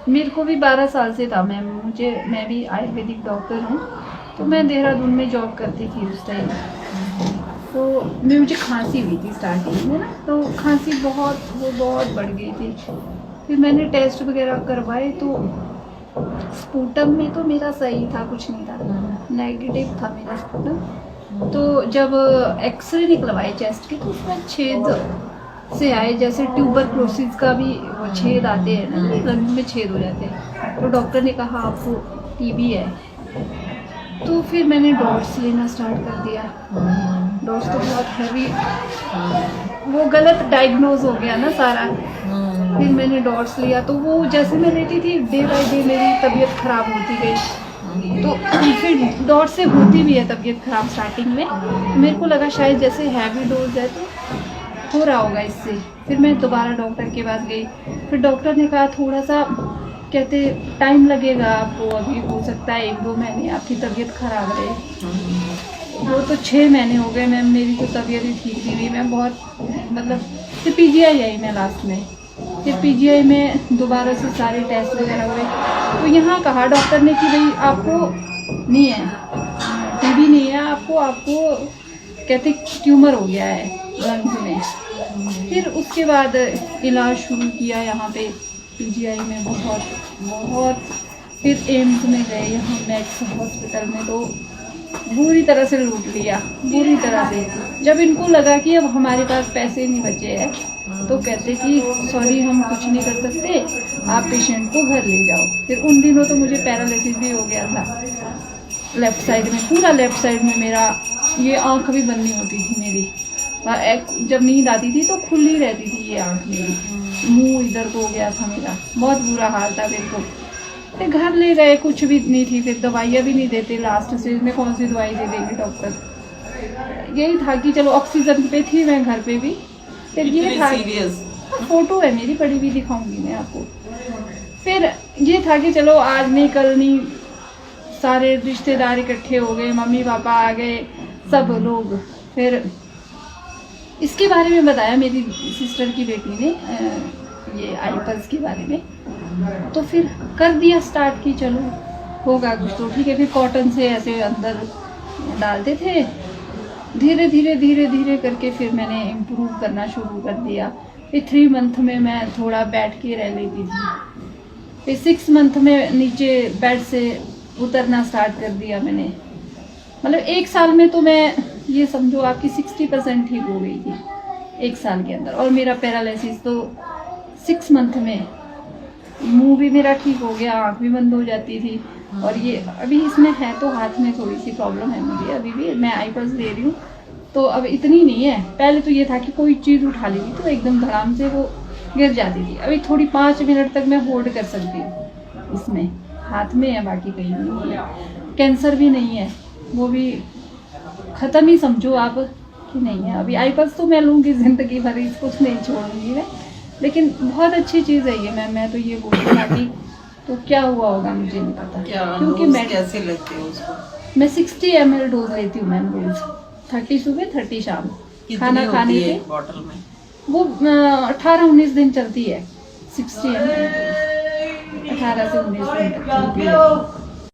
मेरे को भी 12 साल से था मैम। मैं भी आयुर्वेदिक डॉक्टर हूँ, तो मैं देहरादून में जॉब करती थी उस टाइम। तो मुझे खांसी हुई थी स्टार्टिंग में ना, तो खांसी बहुत बढ़ गई थी। फिर मैंने टेस्ट वगैरह करवाए तो स्पूटम में तो मेरा सही था, कुछ नहीं था, नेगेटिव था मेरा स्पूटम। तो जब एक्सरे निकलवाए चेस्ट के तो उसमें छेद से आए, जैसे ट्यूबरक्लोसिस का भी वो छेद आते हैं ना, लंग में छेद हो जाते हैं। तो डॉक्टर ने कहा आपको टीबी है। तो फिर मैंने डॉट्स लेना स्टार्ट कर दिया। डॉट्स तो बहुत हैवी, वो गलत डायग्नोज हो गया ना सारा। फिर मैंने डॉट्स लिया, तो वो जैसे मैं लेती थी डे बाय डे मेरी तबीयत खराब होती गई। तो फिर डॉट से होती भी है तबीयत खराब स्टार्टिंग में। मेरे को लगा शायद जैसे हैवी डोज है तो हो रहा होगा इससे। फिर मैं दोबारा डॉक्टर के पास गई। फिर डॉक्टर ने कहा थोड़ा सा, कहते टाइम लगेगा आपको, अभी हो सकता है 1-2 महीने आपकी तबीयत खराब रहे। वो तो 6 महीने हो गए मैम, मेरी तो तबीयत ही ठीक नहीं हुई। मैं बहुत मतलब फिर पीजीआई आई मैं लास्ट में। फिर पीजीआई में दोबारा से सारे टेस्ट वगैरह हुए, तो यहाँ कहा डॉक्टर ने कि भाई आपको नहीं है, टीबी नहीं है आपको कहते ट्यूमर हो गया है लंग्स में। फिर उसके बाद इलाज शुरू किया यहाँ पे पीजीआई में बहुत। फिर एम्स में गए, यहाँ मैक्स हॉस्पिटल में, तो बुरी तरह से लूट लिया, बुरी तरह से। जब इनको लगा कि अब हमारे पास पैसे नहीं बचे हैं, तो कहते कि सॉरी हम कुछ नहीं कर सकते, आप पेशेंट को घर ले जाओ। फिर उन दिनों तो मुझे पैरालिसिस भी हो गया था लेफ्ट साइड में, पूरा लेफ्ट साइड में मेरा, ये आँख भी बंद नहीं होती थी मेरी। जब नींद आती थी तो खुली रहती थी ये आँख मेरी, मुंह इधर को हो गया था मेरा, बहुत बुरा हाल था मेरे को। फिर घर ले गए, कुछ भी नहीं थी, फिर दवाइयाँ भी नहीं देते, लास्ट स्टेज में कौन सी दवाई दे देंगे डॉक्टर। यही था कि चलो ऑक्सीजन पे थी मैं घर पे भी। फिर ये था, फोटो है मेरी पड़ी हुई, दिखाऊंगी मैं आपको। फिर ये था कि चलो आज नहीं कल नहीं, सारे रिश्तेदार इकट्ठे हो गए, मम्मी पापा आ गए, सब लोग। फिर इसके बारे में बताया मेरी सिस्टर की बेटी ने, ये आईपल्स के बारे में। तो फिर कर दिया स्टार्ट कि चलो होगा कुछ तो ठीक है। फिर कॉटन से ऐसे अंदर डालते थे, धीरे धीरे करके फिर मैंने इम्प्रूव करना शुरू कर दिया। फिर 3 मंथ में मैं थोड़ा बैठ के रह लेती थी। फिर 6 मंथ में नीचे बेड से उतरना स्टार्ट कर दिया मैंने। मतलब 1 साल में तो मैं ये समझो आपकी 60% ठीक हो गई थी 1 साल के अंदर। और मेरा पैरालिसिस तो 6 मंथ में, मुंह भी मेरा ठीक हो गया, आँख भी बंद हो जाती थी। और ये अभी इसमें है तो हाथ में थोड़ी सी प्रॉब्लम है मुझे, अभी भी मैं आईपल्स ले रही हूँ तो अब इतनी नहीं है। पहले तो ये था कि कोई चीज़ उठा ली तो एकदम धड़ाम से वो गिर जाती थी। अभी थोड़ी 5 मिनट तक मैं होल्ड कर सकती हूँ, इसमें हाथ में है, बाकी कहीं नहीं है। कैंसर भी नहीं है, वो भी ख़त्म ही समझो आप कि नहीं है। अभी आईपल्स तो मैं लूँगी ज़िंदगी भर, इसको नहीं छोड़ूंगी मैं। लेकिन बहुत अच्छी चीज़ है ये, मैं तो ये बोलूँ बाकी तो क्या हुआ होगा मुझे नहीं पता, क्योंकि मैं कैसे लगती है उसको? मैं 60 ml डोज लेती हूँ मैम रोज, 30 सुबह 30 शाम। खाना खाने के बॉटल में वो 18-19 दिन चलती है, 60 ml 18 से 19 दिन तक चलती है।